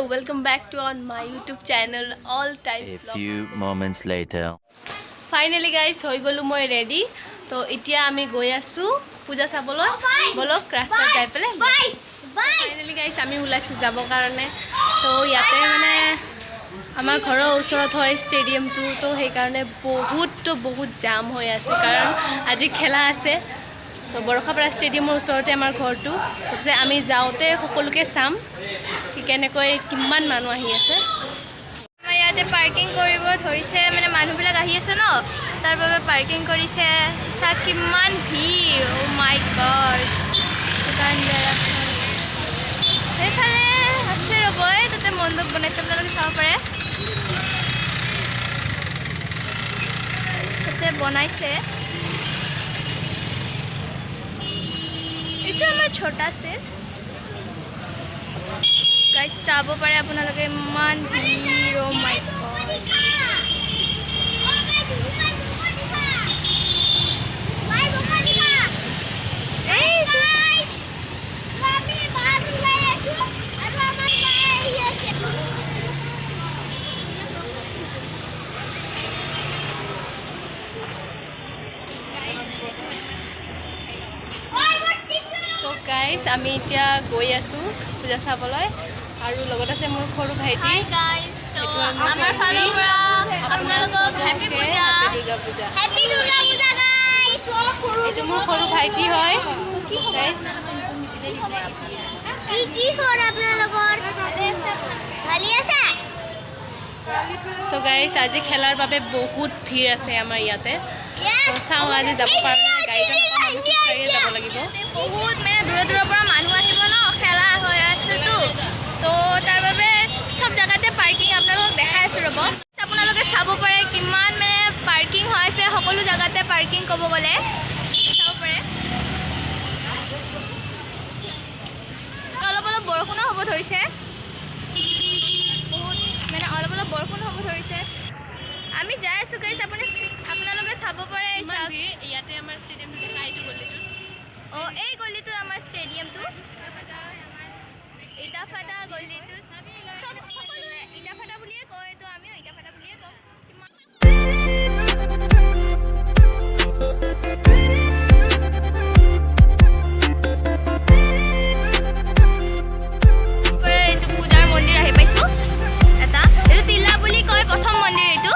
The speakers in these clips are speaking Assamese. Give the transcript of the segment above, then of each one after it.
welcome back to on my YouTube channel all time A few moments later. Finally guys hoy golu moi ready to itia ami goi asu puja sabolo bolok rasta jai pele finally guys ami ulaisu jabo karone to yate mane amar ghoro usorat hoy stadium to he karone bahut jam hoy ase karon aji khela ase to borokhabra stadium usorote amar ghortu tose ami jaote hokoluke sam ikene koi kimman manu ahi ase ইয়াতে পার্কিং কৰিব ধৰিছে মানে মানুহবিলাক আহি আছে ন তাৰ বাবে পাৰ্কিং কৰিছে সা কিমান ভিৰ ও মাই গড দোকানদাৰ সেইফালে আছে ৰবই তাতে মণ্ডপ বনাইছে আপোনালোকে চাব পাৰে তাতে বনাইছে এটা আমাৰ ছোটা আছে গাইস চাব পাৰে আপোনালোকে ইমান ভিৰ ও মাই গড তো গাইস আমি এতিয়া গৈ আছো পূজা চাবলৈ আৰু লগত আছে মোৰ সৰু ভাইটি হাই গাইস তো আমাৰ ফালৰ পৰা আপোনালোকক হ্যাপি পূজা দুৰ্গা পূজা হ্যাপি দুৰ্গা পূজা গাইস এইটো মোৰ সৰু ভাইটি হয় গাইস কি খবৰ আপোনালোকৰ ভালে আছে তো গাইস আজি খেলাৰ বাবে বহুত ভিৰ আছে আমাৰ ইয়াতে তো চাও আজি যাব পাৰো গাড়ীতে নাপাম আমি খোজকাঢ়িয়ে যাব লাগিব বহুত মানে দূৰৰ পৰা মানুহ আহিব ন খেলা হৈ আছে তো তাৰ বাবে সব জায়গাতে পাৰ্কিং আপোনালোক দেখাই আছো ৰব আপোনালোকে চাব পাৰে কিমান মানে পাৰ্কিং হৈ আছে সকলো জায়গাতে পাৰ্কিং ক'ব গলে চাব পাৰে অলপ বৰষুণ হ'ব ধৰিছে বহুত মানে অলপ বৰষুণ হ'ব ধৰিছে আমি যাই আছো গাইস আপোনালোকে চাব পাৰে ইয়াতে আমাৰ ষ্টেডিয়ামটো লাইটো গলিটো ও এই গলিটো আমাৰ ষ্টেডিয়ামটো ইটা ফাটা গলিটো সব সকলোৱে ইটা ফাটা বুলিয়ে কয় তো আমিও ইটা ফাটা বুলিয়ে কওঁ এইটো পূজাৰ মন্দিৰ আহি পাইছো এটা এইটো তিলা বুলি কয় প্ৰথম মন্দিৰ এইটো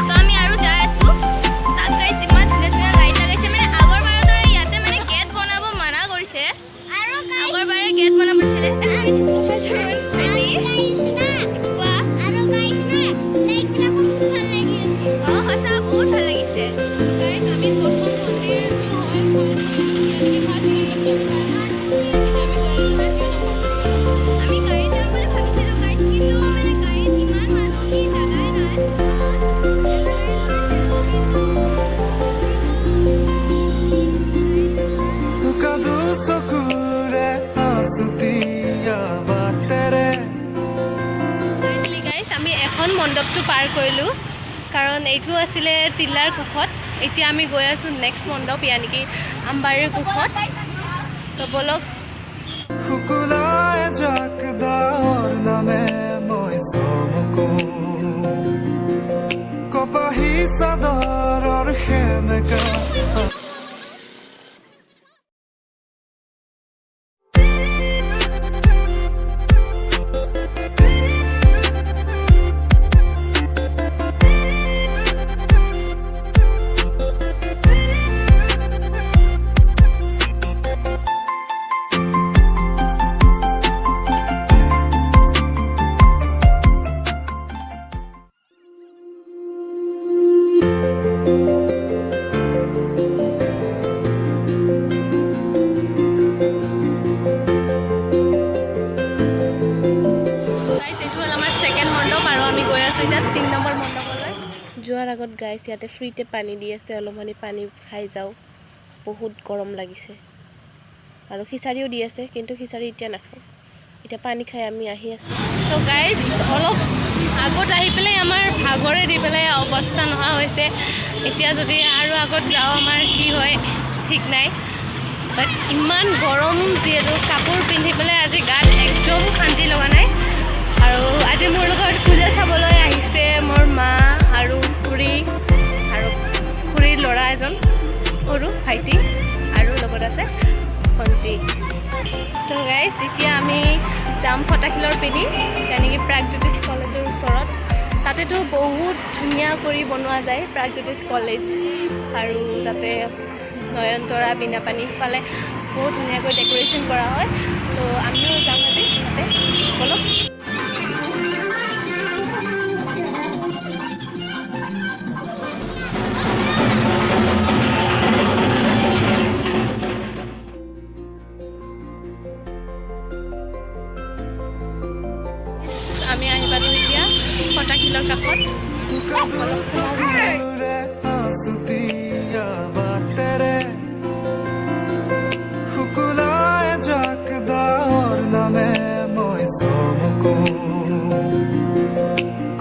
তো আমি আৰু যাই আছো তাত গাইছ ইমান ধুনীয়া লাইট লাগাইছে মানে আগৰ বাৰৰ দৰে ইয়াতে মানে গেট বনাব মানা কৰিছে আৰু আগৰ বাৰে গেট বনাবছিলে মণ্ডপটো পাৰ কৰিলো কাৰণ এইটো আছিলে তিলাৰ কুখত এতিয়া আমি গৈ আছো নেক্সট মণ্ডপ ইয়ানিকি আমবাৰীৰ কুখত তো বলক খুকুলায় জাকদাৰ নামে মই সমকো কপাহি সাদৰৰ খেমেকা যোৱাৰ আগত গাইছ ইয়াতে ফ্ৰীতে পানী দি আছে অলপমানি পানী খাই যাও বহুত গৰম লাগিছে আৰু খিচাৰিও দি আছে কিন্তু খিচাৰি এতিয়া নাখাওঁ এতিয়া পানী খাই আমি আহি আছো তো গাইছ অলপ আগত আহি পেলাই আমাৰ ভাগৰে দি পেলাই অৱস্থা নহা হৈছে এতিয়া যদি আৰু আগত যাও আমাৰ কি হয় ঠিক নাই বাট ইমান গৰম যেহেতু কাপোৰ পিন্ধি পেলাই আজি গাত একদম শান্তি লগা নাই আৰু ভাইটি আৰু লগত আছে ভণ্টি তো গাইজ এতিয়া আমি যাম ফটাশিলৰ পিনি যেনেকৈ প্ৰাগজ্যোতিষ কলেজৰ ওচৰত তাতেতো বহুত ধুনীয়া কৰি বনোৱা যায় প্ৰাগজ্যোতিষ কলেজ আৰু তাতে নয়নতৰা বীণাপানী ফালে বহুত ধুনীয়াকৈ ডেক'ৰেশ্যন কৰা হয় তো আমিও যাম আজি তাতে বলক আমি আহি পালোঁ এতিয়া ফটাশিলৰ কাষত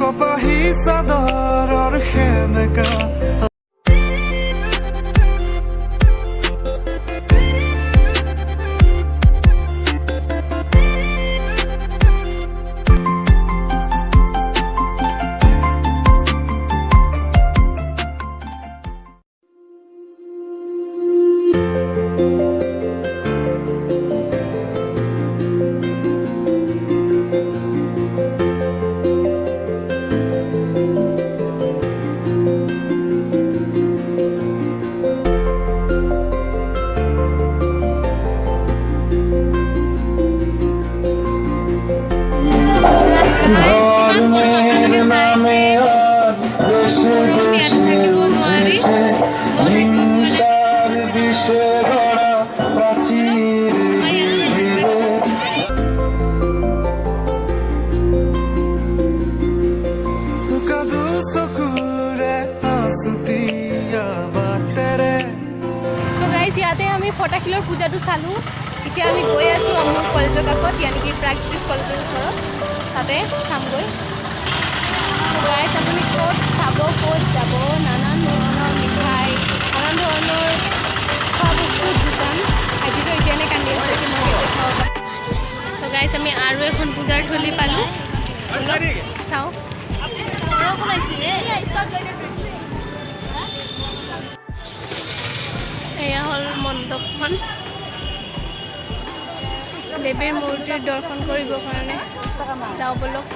কপাহী চাদৰৰ সেমেকা ইয়াতে আমি ফটাশিলৰ পূজাটো চালোঁ এতিয়া আমি গৈ আছোঁ আমাৰ কলেজৰ কাষত ইয়ানেকি প্ৰাগজ্যোতিষ কলেজৰ ওচৰত তাতে চামগৈ গাইজ আপুনি ক'ত চাব ক'ত যাব নানান ধৰণৰ মিঠাই নানান ধৰণৰ খোৱা বস্তুৰ দোকান ভাইটিটো এতিয়ানে কান্দি আছে যে মই দেখাব তো গাইজ আমি আৰু এখন পূজাৰ থলী পালোঁ চাওঁ এয়া হ'ল মণ্ডপখন দেৱীৰ মূৰ্তিৰ দৰ্শন কৰিবৰ কাৰণে যাওঁ বলক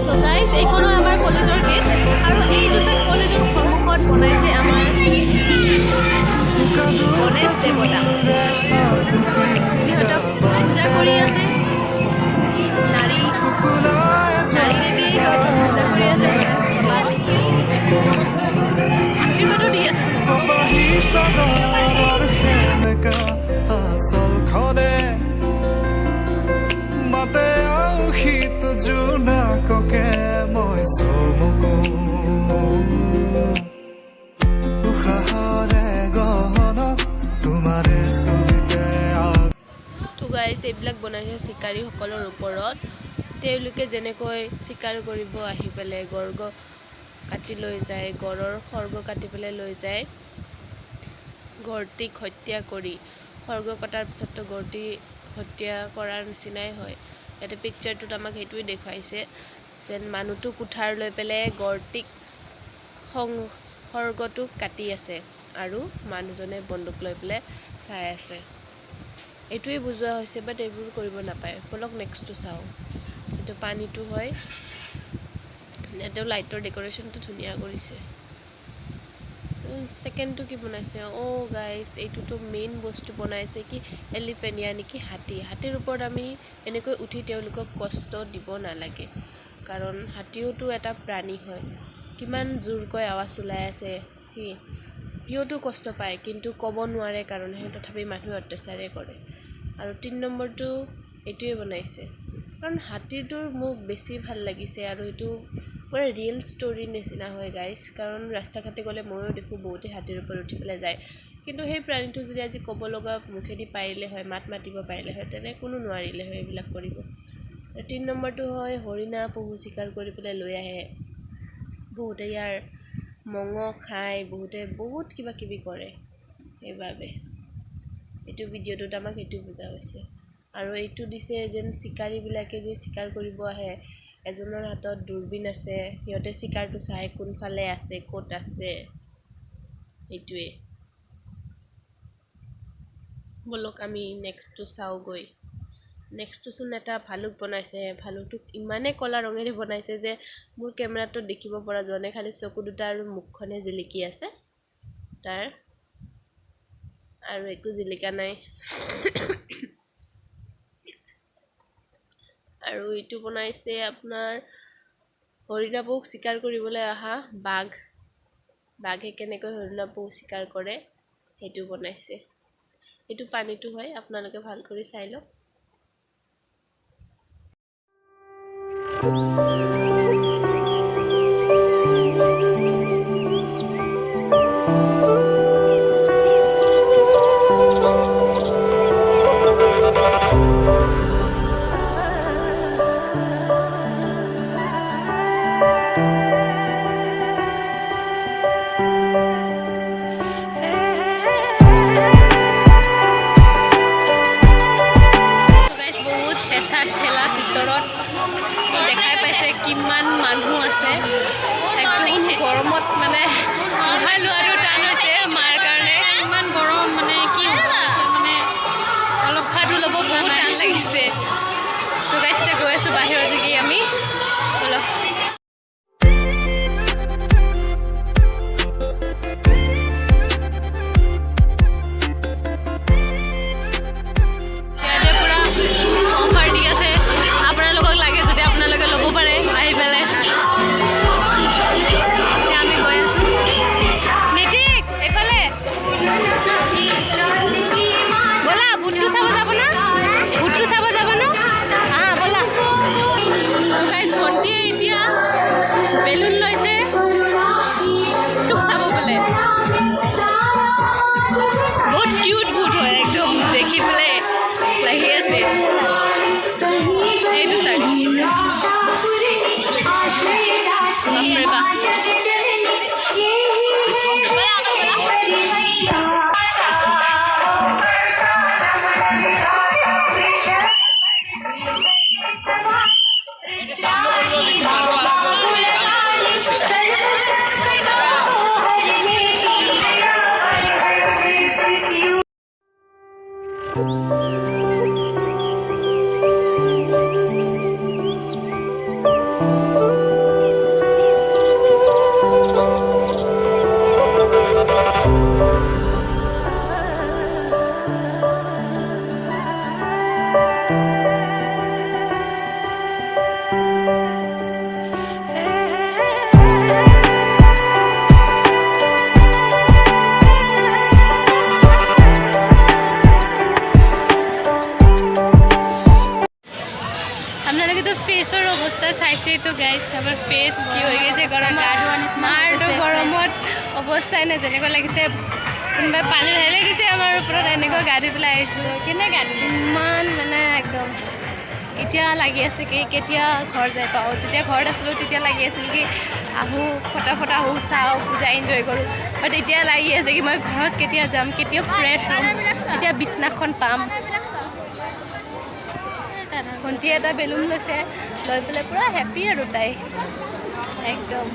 তো গাইজ এইখন আমাৰ কলেজৰ গেট আৰু এইটো যে কলেজৰ সন্মুখত বনাইছে আমাৰ গণেশ দেৱতা যিহঁতক পূজা কৰি আছে নাৰী দেৱী সিহঁতক পূজা কৰি আছে গণেশ আশীৰ্বাদো দি আছে কপাহী চাদৰৰ সেমেকা আচলখনে মাতে শীত জোনাককে মই চমকো উশাহৰে গহনত তোমাৰে চুলিতে তো গাইজ এইবিলাক বনাইছে চিকাৰীসকলৰ ওপৰত তেওঁলোকে যেনেকৈ চিকাৰ কৰিব আহি পেলাই গড় কাটি লৈ যায় গড়ৰ খৰ্গ কাটি পেলাই লৈ যায় গড়টিক হত্যা কৰি খৰ্গ কটাৰ পিছততো গড়টি হত্যা কৰাৰ নিচিনাই হয় ইয়াতে পিকচাৰটোত আমাক সেইটোৱে দেখুৱাইছে যেন মানুহটো কুঠাৰ লৈ পেলাই গড়টিক খৰ্গটোক কাটি আছে আৰু মানুহজনে বন্দুক লৈ পেলাই চাই আছে এইটোৱে বুজোৱা হৈছে বাট এইবোৰ কৰিব নাপায় বলক নেক্সটটো চাওঁ এইটো পানীটো হয় ইয়াতেও লাইটৰ ডেক'ৰেশ্যনটো ধুনীয়া কৰিছে ছেকেণ্ডটো কি বনাইছে গাইজ এইটোতো মেইন বস্তু বনাইছে কি এলিফেণ্ট নেকি হাতীৰ ওপৰত আমি এনেকৈ উঠি তেওঁলোকক কষ্ট দিব নালাগে কাৰণ হাতীওতো এটা প্ৰাণী হয় কিমান জোৰকৈ আৱাজ ওলাই আছে সিহঁতো কষ্ট পায় কিন্তু ক'ব নোৱাৰে কাৰণ সেই তথাপি মানুহে অত্যাচাৰে কৰে আৰু ৩ নম্বৰটো এইটোৱে বনাইছে কাৰণ হাতীটোৰ মোক বেছি ভাল লাগিছে আৰু এইটো পুৰা ৰিয়েল ষ্টৰীৰ নিচিনা হয় গাইজ কাৰণ ৰাস্তা ঘাটে গ'লে ময়ো দেখোঁ বহুতে হাতীৰ ওপৰত উঠি পেলাই যায় কিন্তু সেই প্ৰাণীটো যদি আজি ক'ব লগা মুখেদি পাৰিলে হয় মাত মাতিব পাৰিলে হয় তেনে কোনো নোৱাৰিলে হয় এইবিলাক কৰিব ৩ নম্বৰটো হয় হৰিণা পহু চিকাৰ কৰি পেলাই লৈ আহে বহুতে ইয়াৰ মঙহ খায় বহুতে বহুত কিবা কিবি কৰে সেইবাবে এইটো ভিডিঅ'টোত আমাক এইটো বুজা হৈছে আৰু এইটো দিছে যেন চিকাৰীবিলাকে যে চিকাৰ কৰিব আহে এজনৰ হাতত দূৰবীণ আছে সিহঁতে চিকাৰটো চাই কোনফালে আছে ক'ত আছে এইটোৱে বলক আমি নেক্সটটো চাওঁগৈ নেক্সটটোচোন এটা ভালুক বনাইছে ভালুকটোক ইমানেই ক'লা ৰঙেৰে বনাইছে যে মোৰ কেমেৰাটোত দেখিব পৰা যোৱা নাই খালি চকু দুটা আৰু মুখখনে জিলিকি আছে তাৰ আৰু একো জিলিকা নাই আৰু এইটো বনাইছে আপোনাৰ হৰিণা পহুক চিকাৰ কৰিবলৈ অহা বাঘে কেনেকৈ হৰিণা পহু চিকাৰ কৰে সেইটো বনাইছে এইটো পানীটো হয় আপোনালোকে ভাল কৰি চাই লওক দেখাই পাইছে কিমান মানুহ আছে একদম গৰমত মানে উশাহ লোৱাটো টান হৈছে মাৰ কাৰণে ইমান গৰম মানে কি মানে অলপ উশাহটো ল'ব বহুত টান লাগিছে তো গাইজ এতিয়া গৈ আছোঁ বাহিৰৰ দিকে আমি অলপ তো ফেসৰ অৱস্থা চাইছে তো গাইজ আমাৰ ফেচ কি হৈ গৈছে গৰমত মাৰটো গৰমত অৱস্থাই নাই যেনেকুৱা লাগিছে কোনোবাই পানী ঢালি দিছে আমাৰ ওপৰত এনেকুৱা গা ধুই পেলাই আহিছোঁ কেনে গা ধুই ইমান মানে একদম এতিয়া লাগি আছে কি কেতিয়া ঘৰ যাই পাওঁ যেতিয়া ঘৰত আছিলোঁ তেতিয়া লাগি আছিল কি আহোঁ ফটাফট আহোঁ চাওঁ পূজা এনজয় কৰোঁ বাট এতিয়া লাগি আছে কি মই ঘৰত কেতিয়া যাম কেতিয়া ফ্ৰেছ হ'ম কেতিয়া বিছনাখন পাম ভণ্টিয়ে এটা বেলুন লৈছে লৈ পেলাই পূৰা হেপ্পী আৰু তাই একদম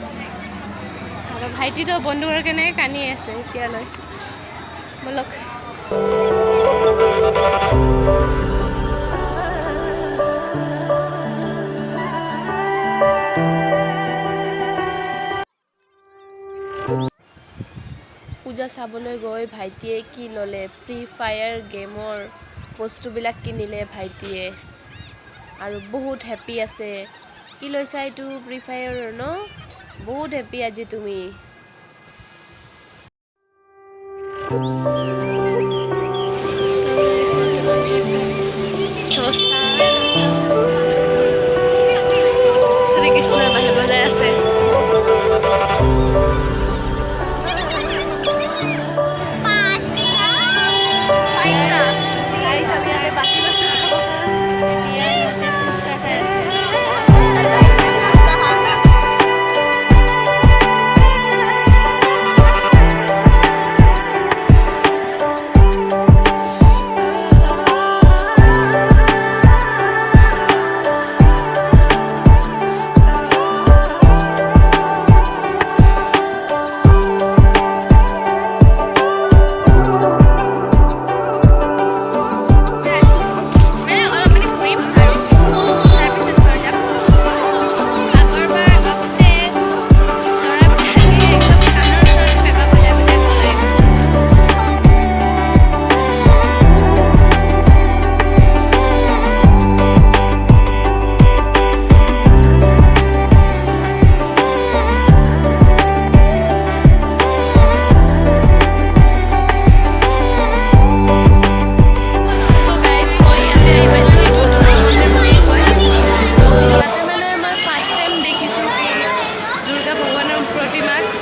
আৰু ভাইটিতো বন্ধুৰ কেনেকৈ কান্দি আছে এতিয়ালৈ বলক পূজা চাবলৈ গৈ ভাইটিয়ে কি ল'লে ফ্ৰী ফায়াৰ গেমৰ বস্তুবিলাক কিনিলে ভাইটিয়ে আৰু বহুত হেপ্পী আছে কি লৈছা এইটো ফ্ৰী ফায়াৰৰ ন বহুত হেপ্পী আজি তুমি শ্ৰীকৃষ্ণ বাহি বজাই আছে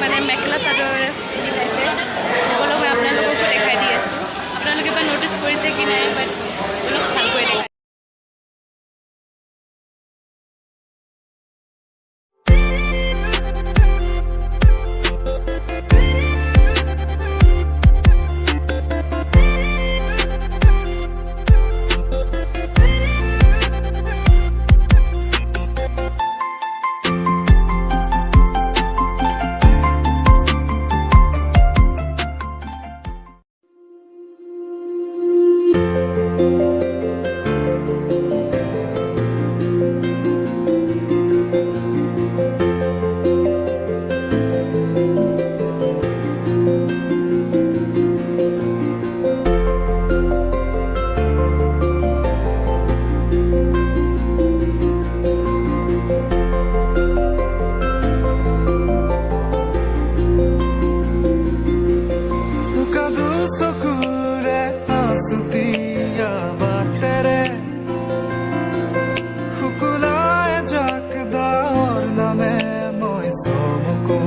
মানে মেখেলা চাদৰ মিলাইছে সকলো মই আপোনালোককো দেখাই দি আছোঁ আপোনালোকে বা ন'টিছ কৰিছে কি নাই বাট অলপ ভালকৈ দেখাই सुतिया बातेरे हुकुलाए जाकदार नामे মই চমকো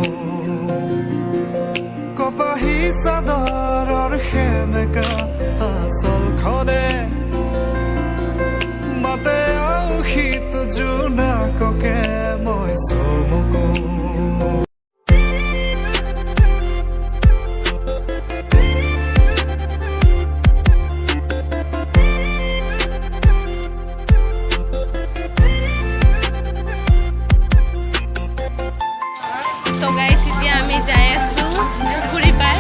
কপাহী চাদৰৰ সেমেকা আচলখনে মাতে শীত জোনাককে মই চমকো তো গাইস এতিয়া আমি যাই আছো পুখুৰী পাৰ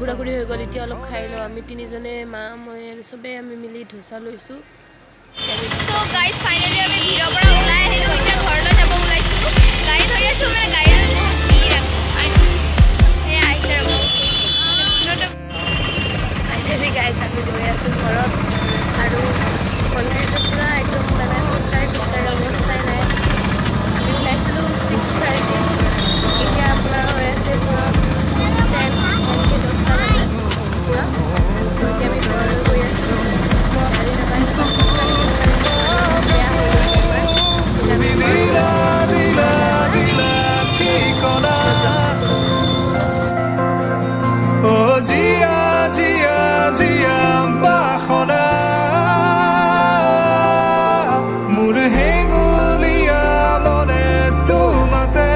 খুৰা-খুৰী হৈ গ'ল এতিয়া অলপ খাই লওঁ আমি তিনিজনে মা মই আৰু চবেই আমি মিলি ধোচা লৈছোঁ চ' গাইজ ফাইনেলি আমি ভিৰৰ পৰা ওলাই আহিলোঁ এতিয়া ঘৰলৈ যাব ওলাইছোঁ গাড়ী ধৰি আছোঁ মানে গাড়ীলৈ বহুত ভিৰ এই আহিছে ৰ'ব ফাইনেলি গাইজ আমি গৈ আছোঁ ঘৰত আৰু মন্দিৰটো পূৰা একদম মানে খোজকাঢ়ি অৱস্থাই নাই আমি ওলাইছিলোঁ 6:30 এতিয়া আপোনাৰ হৈ আছে পূৰা 10 এনেকৈ 10টা বাজে পূৰা এতিয়া আমি ঘৰলৈ গৈ আছোঁ গাড়ী নাপাইছোঁ বেয়া হৈ দিলা দিলা দিলা ঠিকনা অ জিয়া জিয়া জিয়া বাসনা মোৰ হেঙুলীয়া মনে তোমাতে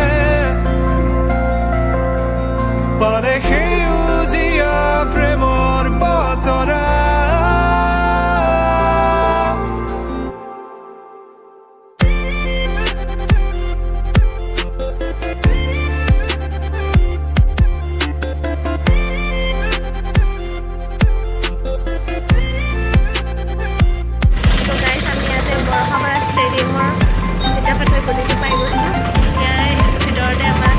পাৰে সেউজীয়া প্ৰেমৰ বতৰা তো গাইজ আমি ইয়াতে বৰষাপাৰা ষ্টেডিয়ামৰ কিতাপতে গতিকে পাই গৈছোঁ ইয়াৰ ভিতৰতে আমাৰ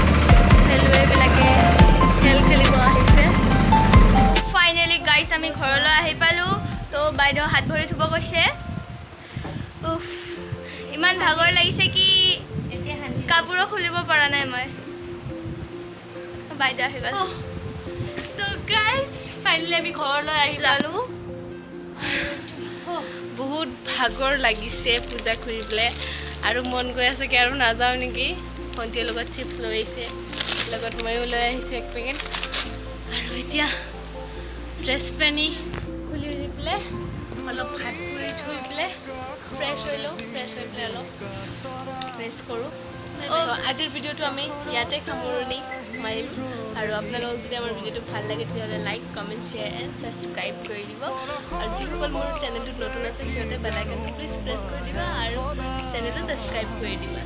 খেলুৱৈবিলাকে খেল খেলিব আহিছে ফাইনেলি গাইজ আমি ঘৰলৈ আহি পালোঁ তো বাইদেউ হাত ভৰি ধুব গৈছে উফ ইমান ভাগৰ লাগিছে কি কাপোৰো খুলিব পৰা নাই মই বাইদেউ আহি গ'ল চ' গাইজ ফাইনেলি আমি ঘৰলৈ আহি পালোঁ বহুত ভাগৰ লাগিছে পূজা কৰিবলৈ আৰু মন গৈ আছে কি আৰু নাযাওঁ নেকি ভণ্টিৰ লগত চিপছ লৈ আহিছে লগত ময়ো লৈ আহিছোঁ এক পেকেট আৰু এতিয়া ড্ৰেছ পেনি খুলি দি পেলাই অলপ ভাত পুৰি থৈ পেলাই ফ্ৰেছ হৈ লওঁ ফ্ৰেছ হৈ পেলাই অলপ ৰেষ্ট কৰোঁ আজিৰ ভিডিঅ'টো আমি ইয়াতে সামৰণি মাৰিম আৰু আপোনালোকক যদি আমাৰ ভিডিঅ'টো ভাল লাগে তেতিয়াহ'লে like comment share and subscribe কৰি দিব আৰু যিসকল মোৰ চেনেলটোত নতুন আছে সিহঁতে বেল আইকনটো প্লিজ প্ৰেছ কৰি দিবা আৰু চেনেলটো ছাবস্ক্ৰাইব কৰি দিবা